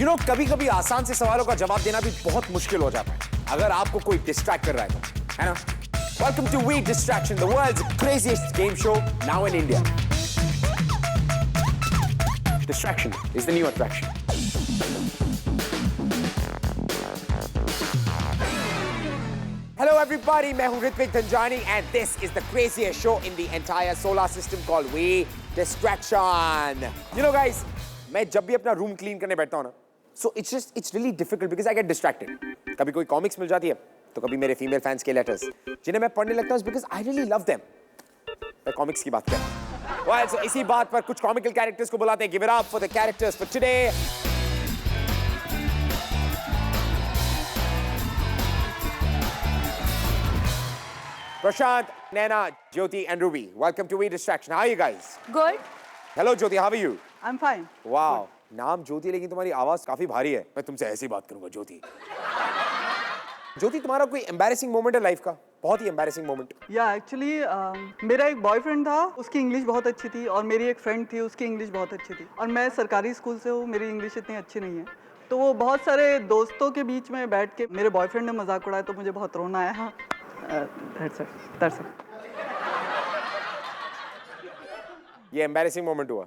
कभी कभी आसान से सवालों का जवाब देना भी बहुत मुश्किल हो जाता है अगर आपको कोई डिस्ट्रैक्ट कर रहा है ना? Welcome to We Distraction, the world's craziest game show now in India. Distraction is the new attraction. Hello everybody, मैं हूँ Ritwik Dhanjani and this is the craziest show in the entire solar system called We Distraction. You know guys, मैं जब भी अपना room clean करने बैठता हूँ ना, so it's really difficult because I get distracted. कभी कोई कॉमिक्स मिल जाती है, तो कभी मेरे फीमेल फैंस के लेटर्स जिन्हें मैं पढ़ने लगता हूँ because I really love them. मैं कॉमिक्स की बात कर रहा हूँ. Well, so इसी बात पर कुछ कॉमिकल कैरेक्टर्स को बुलाते हैं. Give it up for the characters for today. Prashant, Naina, Jyoti, and Ruby. Welcome to We Distraction. How are you guys? Good. Hello, Jyoti. How are you? I'm fine. Wow. नाम ज्योति लेकिन तुम्हारी आवाज काफी भारी है. मैं तुमसे ऐसी बात करूंगा, ज्योति. ज्योति, तुम्हारा कोई एम्बैरेसिंग मोमेंट है लाइफ का? बहुत ही एम्बैरेसिंग मोमेंट. या एक्चुअली मेरा एक बॉयफ्रेंड था, उसकी इंग्लिश बहुत अच्छी थी और मेरी एक फ्रेंड थी, उसकी इंग्लिश बहुत अच्छी थी और मैं सरकारी स्कूल से हूँ, मेरी इंग्लिश इतनी अच्छी नहीं है. तो वो बहुत सारे दोस्तों के बीच में बैठ के मेरे बॉयफ्रेंड ने मजाक उड़ाया तो मुझे बहुत रोना आया. हाँ, that's it. ये एम्बैरेसिंग मोमेंट हुआ.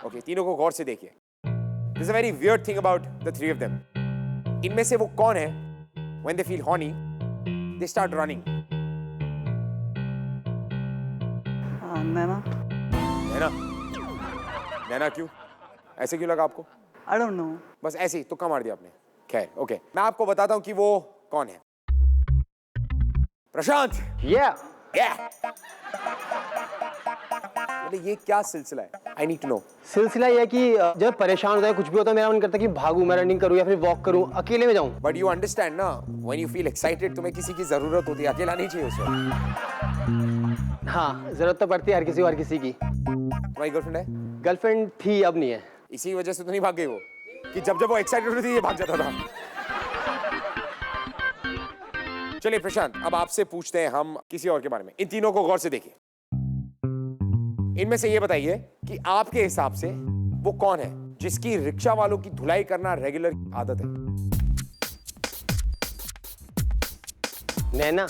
Okay, तीनों को गौर से देखिए. There's a very weird thing about the three of them. इनमें से वो कौन है? When they feel horny, they start running. नैना. नैना क्यों? ऐसे क्यों लगा आपको? I don't know. बस ऐसे ही तुक्का मार दिया आपने. खैर, ओके. मैं आपको बताता हूँ कि वो कौन है. प्रशांत. Yeah. मतलब ये क्या सिलसिला है? I need to know. सिलसिला ये है कि जब परेशान होता है, कुछ भी होता है, मेरा मन करता है कि भागूं, मैं रनिंग करूं या फिर वॉक करूं, अकेले में जाऊं. But you understand ना? When you feel excited, तुम्हें किसी की जरूरत होती है, अकेला नहीं चाहिए उसे. हाँ, जरूरत तो पड़ती है हर किसी की. तुम्हारी गर्लफ्रेंड है? गर्लफ्रेंड थी, अब नहीं है. इसी वजह से तो नहीं भाग गई वो कि जब वो एक्साइटेड होती थी ये भाग जाता था. चलिए प्रशांत, अब आपसे पूछते हैं हम किसी और के बारे में. इन तीनों को गौर से देखिए. इनमें से ये बताइए कि आपके हिसाब से वो कौन है जिसकी रिक्शा वालों की धुलाई करना रेगुलर आदत है? Naina.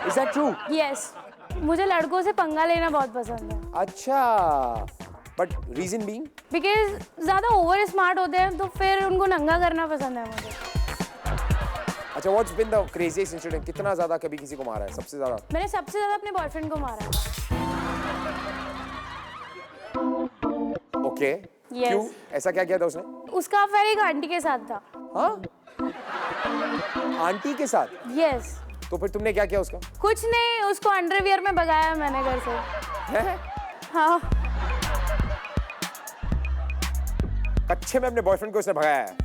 Is that true? Yes, मुझे लड़कों से पंगा लेना बहुत पसंद है. अच्छा, बट रीजन बीइंग? बिकॉज ज्यादा ओवर स्मार्ट होते हैं तो फिर उनको नंगा करना पसंद है मुझे. अच्छा, what's been the craziest incident? कितना ज्यादा कभी किसी को मारा है? सबसे ज्यादा? मैंने सबसे ज्यादा अपने बॉयफ्रेंड को मारा है. ओके. Yes. क्यों? ऐसा क्या किया था उसने? उसका अफेयर एक आंटी के साथ था. हाँ? आंटी के साथ? यस. तो फिर तुमने क्या किया उसका? कुछ नहीं, उसको अंडरवियर में भगाया मैंने घर से. हाँ. कच्चे में अपने बॉयफ्रेंड को उसने भगाया है.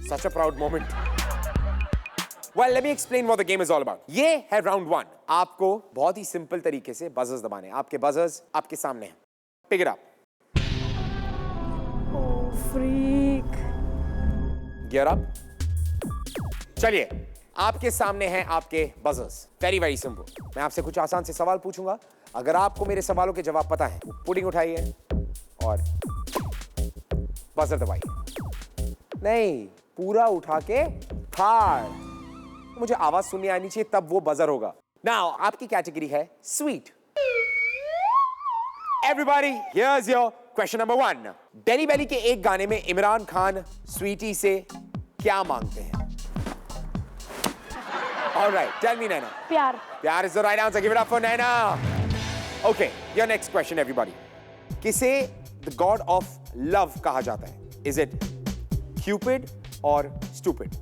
Such a proud moment. Well, let me explain what the game is all about. ये है round 1. आपको बहुत ही सिंपल तरीके से बजर्स दबाने हैं. आपके बजर्स आपके सामने हैं. Pick it up. Oh, freak. Gear up. चलिए, आपके सामने हैं आपके बजर्स. Very very simple. मैं आपसे कुछ आसान से सवाल पूछूंगा. अगर आपको मेरे सवालों के जवाब पता है, पुडिंग उठाइए और बजर दबाइए. नहीं, पूरा उठा के फाड़. मुझे आवाज सुननी आनी चाहिए, तब वो बजर होगा. नाउ आपकी कैटेगरी है sweet. Everybody, here's your question number 1. Delhi Belly के एक गाने में इमरान खान स्वीटी से क्या मांगते हैं? ऑलराइट, टेल मी नैना. प्यार is the right answer. Give it up for Naina. Okay, your next question everybody. किसे द गॉड ऑफ लव कहा जाता है? इज इट क्यूपिड और stupid?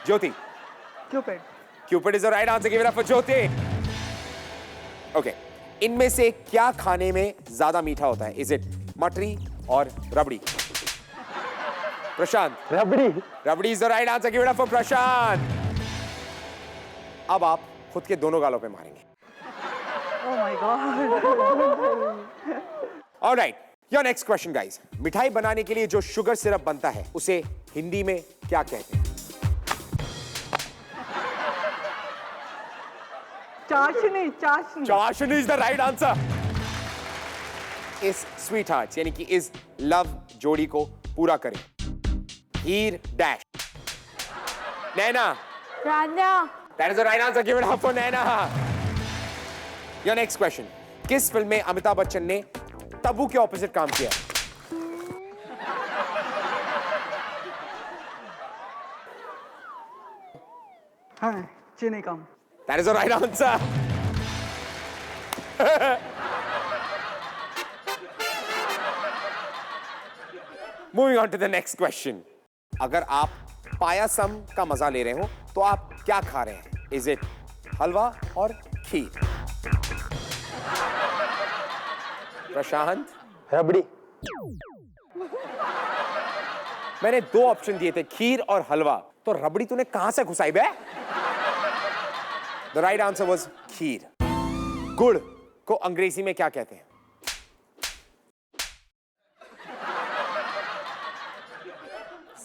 Jyoti. Cupid is the right answer. Give it up for Jyoti. Okay. इनमें से क्या खाने में ज्यादा मीठा होता है? Is it मटरी और रबड़ी? प्रशांत. रबड़ी is the right answer. Give it up for प्रशांत. अब आप खुद के दोनों गालों पे मारेंगे. Oh my God. All right. Your next question, guys. मिठाई बनाने के लिए जो शुगर सिरप बनता है उसे हिंदी में क्या कहते हैं? Chashni Chashni Chashni is the right answer. इस स्वीट हार्ट यानी कि इस लव जोड़ी को पूरा करें। Heer dash. Naina. Raja. That is the right answer. Give it up for Naina. Your next question. किस फिल्म में अमिताभ बच्चन ने तब्बू के ऑपोजिट काम किया? हाँ चीनी कम। That is the right answer. Moving on to the next question. अगर आप पायासम का मजा ले रहे हो तो आप क्या खा रहे हैं? Is it हलवा और खीर? प्रशांत। रबड़ी। मैंने दो ऑप्शन दिए थे, खीर और हलवा, तो रबड़ी तूने कहां से घुसाई बे? The right answer was खीर। गुड़ को अंग्रेजी में क्या कहते हैं?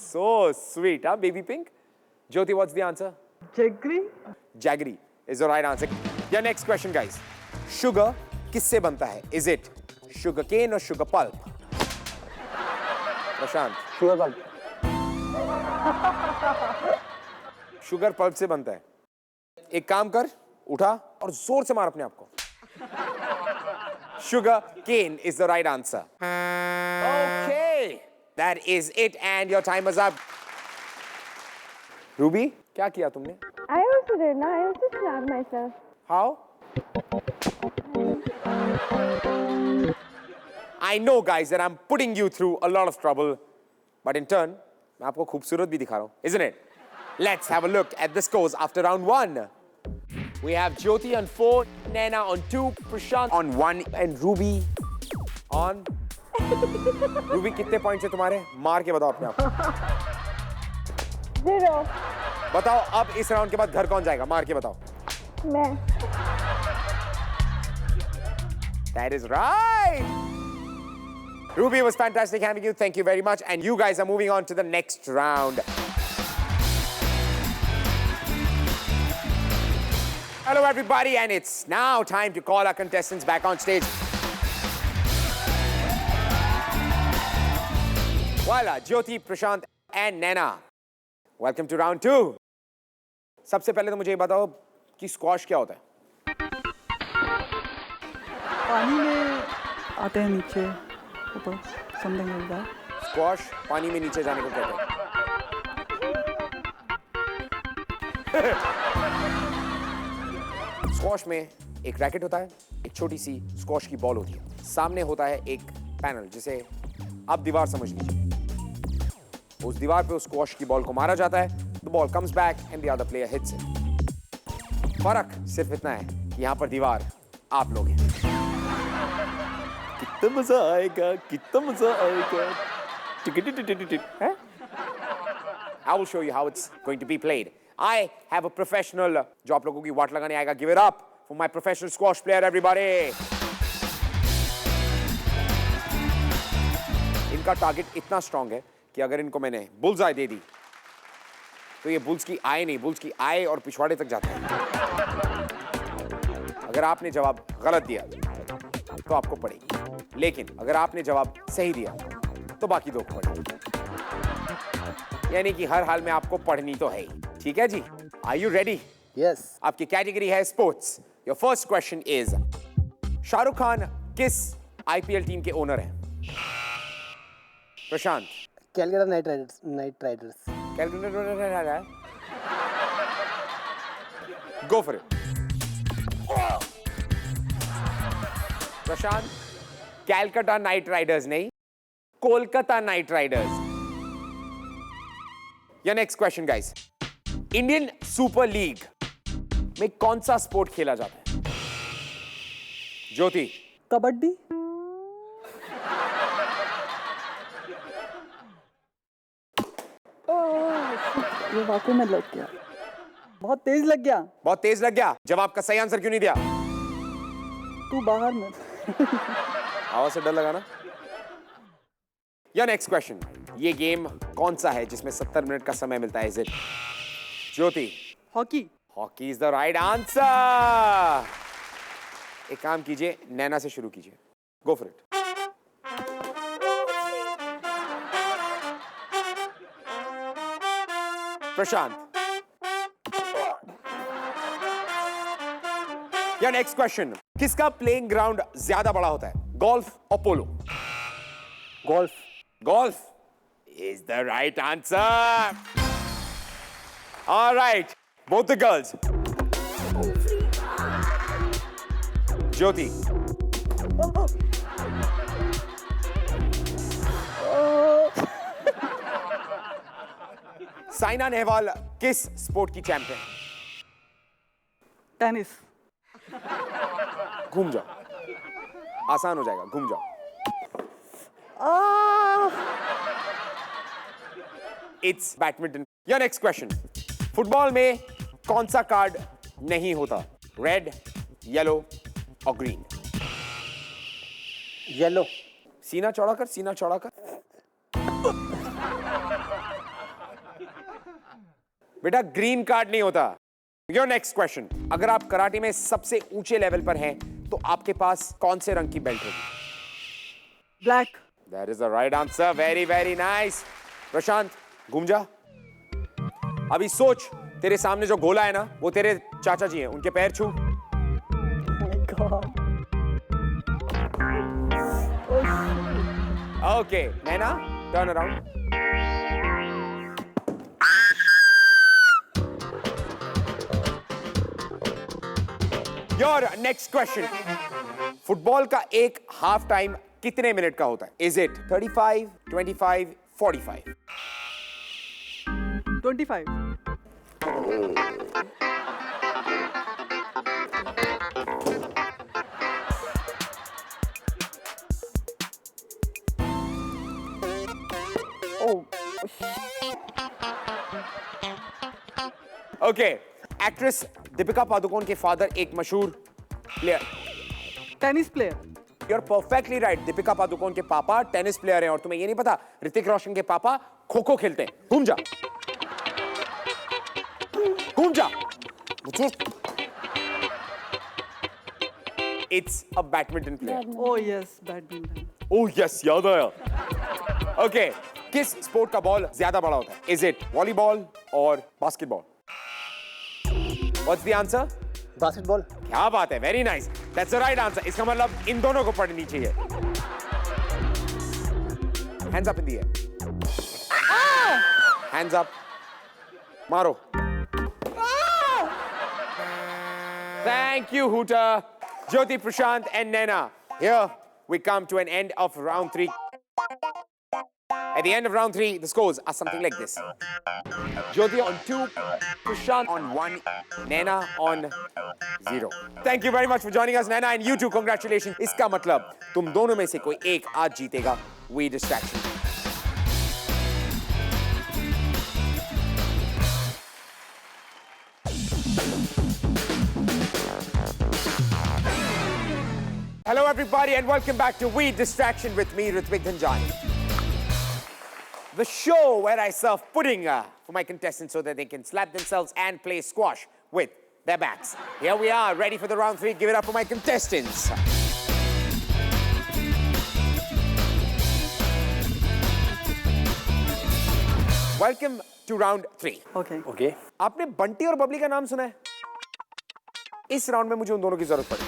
So sweet, huh, baby pink? Jyoti, what's the answer? जगरी। Jaggery is the right answer. Your next question, guys. Sugar किससे बनता है? Is it sugar cane or sugar pulp? Prashant. Sugar pulp. Sugar pulp से बनता है। एक काम कर, उठा और जोर से मार अपने आप को। Sugar cane is the right answer. Okay, that is it, and your time is up. Ruby, क्या किया तुमने? I also did not. I also slapped myself. How? I know, guys, that I'm putting you through a lot of trouble, but in turn, मैं आपको खूबसूरत भी दिखा रहा हूँ, isn't it? Let's have a look at the scores after round 1. We have Jyoti on 4, Naina on 2, Prashant on 1, and Ruby on. Ruby, कितने points है तुम्हारे? मार के बताओ अपने आप। 0. बताओ अब इस राउंड के बाद घर कौन जाएगा? मार के बताओ। मैं। That is right. Ruby, it was fantastic having you. Thank you very much. And you guys are moving on to the next round. Hello, everybody, and it's now time to call our contestants back on stage. Voila, Jyoti, Prashant, and Naina. Welcome to round 2. सबसे पहले तो मुझे ये बताओ कि squash क्या होता है? पानी में आते हैं नीचे ऊपर समथिंग लाइक दैट। स्क्वाश पानी में नीचे जाने को कहते हैं। स्क्वाश में एक रैकेट होता है, एक छोटी सी स्क्वाश की बॉल होती है, सामने होता है एक पैनल जिसे आप दीवार समझ लीजिए। उस दीवार पे उस स्क्वाश की बॉल को मारा जाता है, the ball comes back and the other player hits it. फर्क सिर्फ इतना है कि यहाँ पर दीवार आप लोग हैं। कितना मजा आएगा, कितना मजा आएगा। I will show you how it's going to be played. I have a professional जो आप लोगों की वाट लगाने आएगा. Give it up for my professional squash player, everybody. इनका टारगेट इतना स्ट्रांग है कि अगर इनको मैंने बुल्स आई दे दी तो ये बुल्स की आई नहीं, बुल्स की आई और पिछवाड़े तक जाता है। अगर आपने जवाब गलत दिया तो आपको पड़ेगी, लेकिन अगर आपने जवाब सही दिया तो बाकी दो को पड़ेगी। यानी कि हर हाल में आपको पढ़नी तो है ही। ठीक है जी? Are you ready? Yes. आपकी कैटेगरी है sports. Your first question is Shahrukh Khan किस आईपीएल टीम के ओनर हैं? Prashant. Calcutta Knight Riders. Calculator Go for it. Prashant, Calcutta Knight Riders नहीं, Kolkata Knight Riders. Your next question, guys. Indian Super League में कौन सा स्पोर्ट खेला जाता है? ज्योति। कबड्डी। ये वाकई में लग गया, बहुत तेज लग गया। बहुत तेज लग गया। जवाब का सही आंसर क्यों नहीं दिया? तू बाहर में। आवाज से डर लगा ना? Your next question. ये गेम कौन सा है जिसमें 70 मिनट का समय मिलता है? Is it Jyoti? Hockey. Hockey is the right answer. एक काम कीजिए, नैना से शुरू कीजिए। गो फॉर इट। प्रशांत, या नेक्स्ट क्वेश्चन, किसका प्लेइंग ग्राउंड ज्यादा बड़ा होता है, गोल्फ और polo? Golf. Golf is the right answer. All right, both the girls. Jyoti. Saina Nehwal किस स्पोर्ट की चैंपियन? टेनिस। घूम जाओ, आसान हो जाएगा, घूम जाओ। It's badminton. Your next question. Football में कौन सा कार्ड नहीं होता, रेड, येलो और ग्रीन? येलो। सीना चौड़ा कर, सीना चौड़ा कर। बेटा ग्रीन कार्ड नहीं होता। Your next question. अगर आप कराटे में सबसे ऊंचे लेवल पर हैं तो आपके पास कौन से रंग की बेल्ट होगी? Black. That is the right answer. Very, very nice. प्रशांत, घूम जा। अभी सोच, तेरे सामने जो गोला है ना, वो तेरे चाचा जी हैं, उनके पैर छू। Okay, Naina, turn around. Your next question. Football का एक हाफ टाइम कितने मिनट का होता है? Is it 35, 25, 45? 25। Okay, actress Deepika Padukone के फादर एक मशहूर player. Tennis player. You're perfectly right. Deepika Padukone के पापा टेनिस प्लेयर हैं और तुम्हें ये नहीं पता ऋतिक रोशन के पापा खो खो खेलते हैं। घूम जा, घूम जा। It's a badminton player. Oh yes, badminton. Oh yes, याद आया। Okay, किस स्पोर्ट का बॉल ज्यादा बड़ा होता है? Is it volleyball और basketball? What's the answer? Basketball. क्या बात है, very nice. That's the right answer. इसका मतलब इन दोनों को पढ़नी चाहिए। Hands up in the air, hands up, मारो। थैंक यू हूटा। Jyoti, Prashant and Naina, here we come to an end of round 3. At the end of round 3, the scores are something like this. Jyoti on 2, Prashant on 1, Naina on 0. Thank you very much for joining us, Naina, and you too, congratulations. इसका मतलब तुम दोनों में से कोई एक आज जीतेगा We Distraction. Hello everybody and welcome back to We Distraction with me, Ritwik Dhanjani. The show where I serve pudding for my contestants so that they can slap themselves and play squash with their backs. Here we are, ready for the round 3. Give it up for my contestants. Welcome to round 3. Okay. आपने बंटी और बबली का नाम सुना है? इस round में मुझे उन दोनों की जरूरत पड़ी।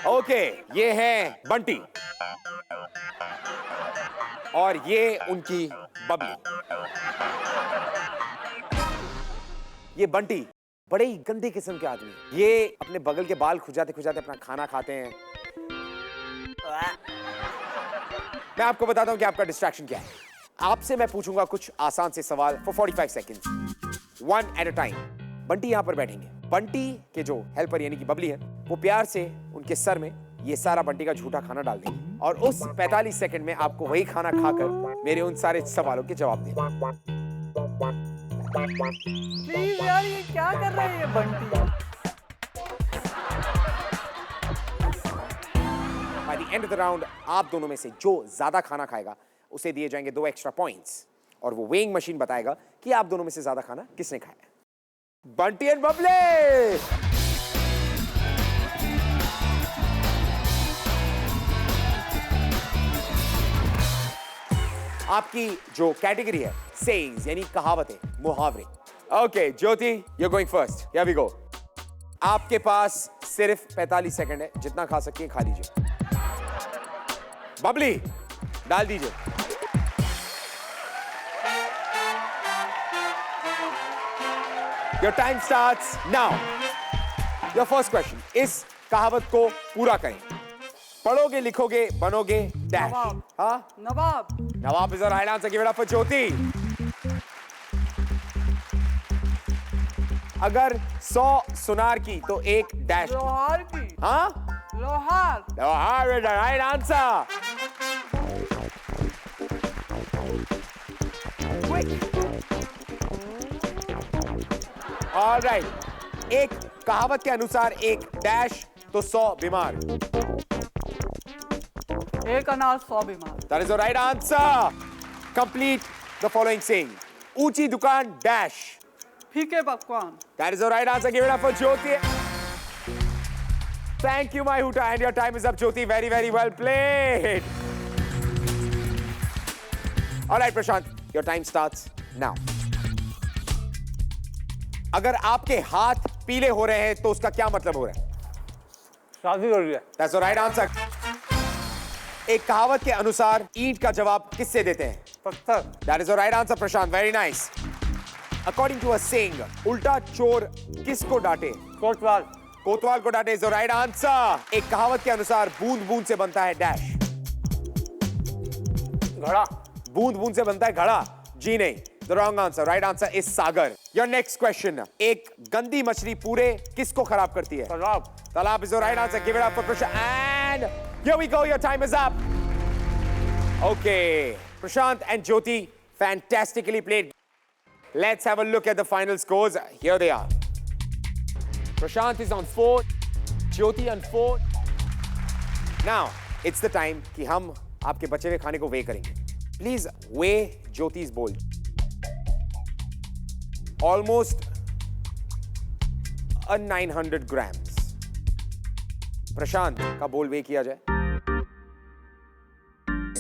ओके, ये है बंटी और ये उनकी बबली। ये बंटी बड़े ही गंदे किस्म के आदमी, ये अपने बगल के बाल खुजाते खुजाते अपना खाना खाते हैं। मैं आपको बताता हूं कि आपका डिस्ट्रैक्शन क्या है। आपसे मैं पूछूंगा कुछ आसान से सवाल for 45 seconds, one at a time. Bunty यहां पर बैठेंगे। बंटी के जो हेल्पर यानी कि बबली है, वो प्यार से उनके सर में ये सारा बंटी का झूठा खाना डाल देंगे और उस 45 सेकंड में आपको वही खाना खाकर मेरे उन सारे सवालों के जवाब देना। प्लीज यार, ये क्या कर रहे हैं ये Bunty? By the end of the round आप दोनों में से जो ज्यादा खाना खाएगा उसे दिए जाएंगे 2 एक्स्ट्रा पॉइंट्स और वो वेइंग मशीन बताएगा कि आप दोनों में से ज्यादा खाना किसने खाया। बंटी एंड बबले, आपकी जो कैटेगरी है सेइंग्स यानी कहावतें, मुहावरे। Okay Jyoti, you are going first, here we go. आपके पास सिर्फ 45 सेकंड है, जितना खा सकती हैं खा लीजिए। बबली डाल दीजिए। Your time starts now. Your first question. इस कहावत को पूरा करें। पढ़ोगे, लिखोगे, बनोगे डैश। नवाब। हाँ, नवाब। नवाब is the right answer. Give it up for ज्योति। अगर 100 सुनार की तो एक डैश। लोहार की। हाँ, लोहार। लोहार is the right answer. All right. एक कहावत के अनुसार एक डैश तो 100 बीमार। एक अनाज 100 बीमार। That is the right answer. Complete the following saying. ऊंची दुकान डैश। फीके पकवान। That is the right answer. Give it up for Jyoti. Thank you, my Hoota, and your time is up, Jyoti. Very, very well played. All right, Prashant, your time starts now. अगर आपके हाथ पीले हो रहे हैं तो उसका क्या मतलब हो रहा है? शादी हो रही है। That's the right answer. एक कहावत के अनुसार ईंट का जवाब किससे देते हैं? पत्थर। That is the right answer, Prashant. Very nice. According to a saying, उल्टा चोर किसको डांटे? कोतवाल। कोतवाल को डांटे is the right answer. एक कहावत के अनुसार बूंद बूंद से बनता है डैश। घड़ा। बूंद बूंद से बनता है घड़ा। जी नहीं, the wrong answer. Right answer is Sagar. Your next question. एक गंदी मछली पूरे किसको खराब करती है? तालाब। तालाब is the right answer. Give it up for Prashant. And here we go. Your time is up. Okay, Prashant and Jyoti, fantastically played. Let's have a look at the final scores. Here they are. Prashant is on 4, Jyoti on 4. Now, it's the time कि हम आपके बचे हुए खाने को weigh करेंगे. Please weigh Jyoti's bowl. Almost a 900 grams. Prashant का bowl weigh किया जाए.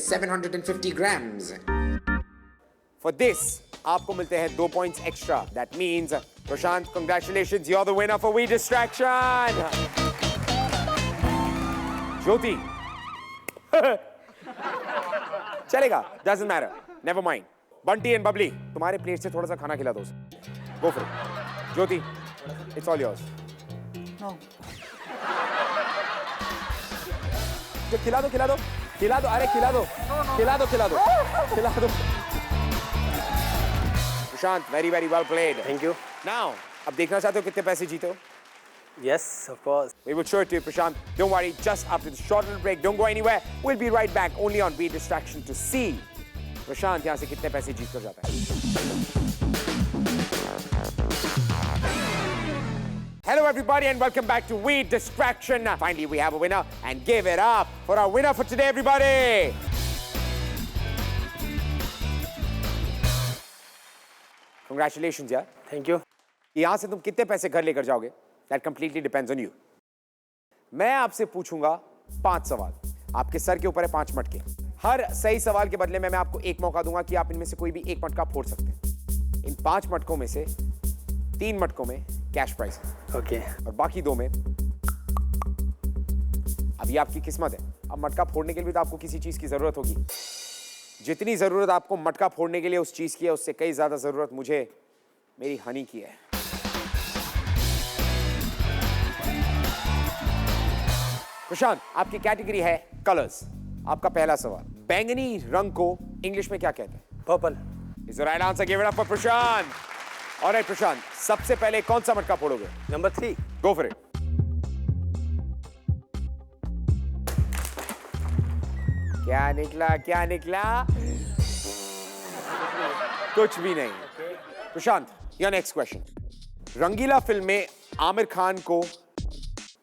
750 grams. For this, आपको मिलते हैं 2 points extra. That means, Prashant, congratulations, you're the winner for We Distraction. Jyoti. चलेगा, doesn't matter. Never mind. Bunty and Bubbly, तुम्हारे plate से थोड़ा सा खाना खिला दो उसे. Go for it. Jyoti, it's all yours. No. जो खिला दो, खिला दो, खिला दो, अरे खिला दो, खिला दो, खिला दो, खिला दो. Prashant, very, very well played. Thank you. Now, अब देखना चाहते हो कितने पैसे जीते हो? Yes, of course. We will show it to you, Prashant. Don't worry, just after this short little break, don't go anywhere. We'll be right back only on Beat Distraction to see Prashant यहाँ से कितने पैसे जीत कर जाता है. Hello everybody and welcome back to We Distraction. Finally we have a winner and give it up for our winner for today, everybody. Congratulations, yeah. Thank you. यहाँ से तुम कितने पैसे घर लेकर जाओगे? That completely depends on you. मैं आपसे पूछूंगा 5 सवाल. आपके सर के ऊपर है 5 मटके. हर सही सवाल के बदले में मैं आपको एक मौका दूंगा कि आप इनमें से कोई भी एक मटका फोड़ सकते हैं. इन 5 मटकों में से 3 मटकों में कैश प्राइस है Okay. और बाकी 2 में अभी आपकी किस्मत है. अब मटका फोड़ने के लिए तो आपको किसी चीज की जरूरत होगी. जितनी जरूरत आपको मटका फोड़ने के लिए उस चीज की है, उससे कई ज्यादा जरूरत मुझे मेरी हनी की है. प्रशांत, आपकी कैटेगरी है कलर्स. आपका पहला सवाल, बैंगनी रंग को इंग्लिश में क्या कहते हैं? Purple. Is the right answer. Give it up for Prashant. Alright Prashant, सबसे पहले कौन सा मटका फोड़ोगे? Number 3. Go for it. क्या निकला, क्या निकला? कुछ भी नहीं. Prashant, your next question. Rangeela फिल्म में आमिर खान को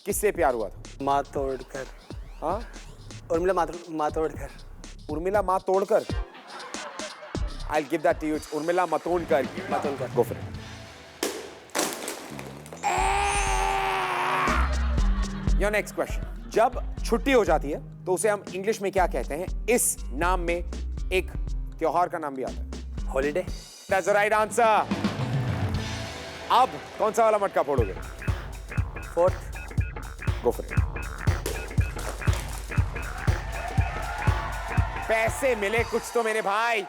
किससे प्यार हुआ था? माँ तोड़कर. हाँ? Urmila Matondkar. Urmila Matondkar. I'll give that to you. It's Urmila Matondkar. Go for it. Your next question. जब छुट्टी हो जाती है तो उसे हम इंग्लिश में क्या कहते हैं? इस नाम में एक त्योहार का नाम भी आता है। Holiday. That's the right answer. अब कौन सा वाला मटका फोड़ोगे? फोर्थ। Go for it. पैसे मिले कुछ तो मेरे भाई।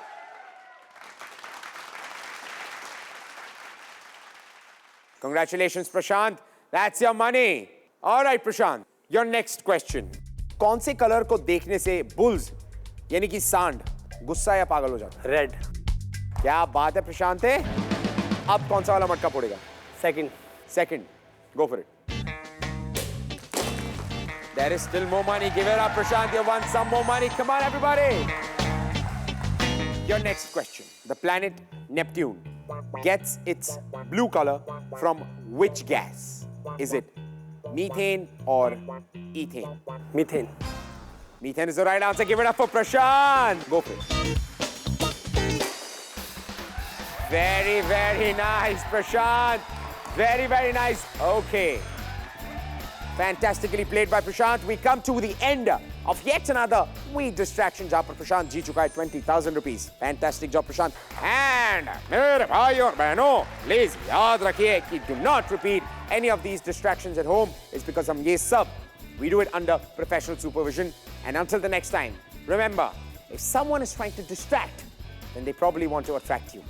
Congratulations, Prashant. That's your money. All right, Prashant. Your next question. कौन से कलर को देखने से बुल्स यानी कि सांड गुस्सा या पागल हो जाता है? रेड। क्या बात है प्रशांत है? अब कौन सा वाला मटका फोड़ेगा? Second. Second. Go for it. There is still more money. Give it up, Prashant. You won some more money. Come on, everybody. Your next question. The planet Neptune gets its blue color from which gas? Is it methane or ethane? Methane. Methane is the right answer. Give it up for Prashant. Go for it. Very, very nice, Prashant. Very, very nice. Okay. Fantastically played by Prashant. We come to the end of yet another Weed Distraction जहाँ पर प्रशांत जी चुका है 20,000 rupees. Fantastic job, Prashant. And मेरे भाई और बहनों, please याद रखिए कि do not repeat any of these distractions at home. It's because हम ये सब we do it under professional supervision. And until the next time, remember, if someone is trying to distract, then they probably want to attract you.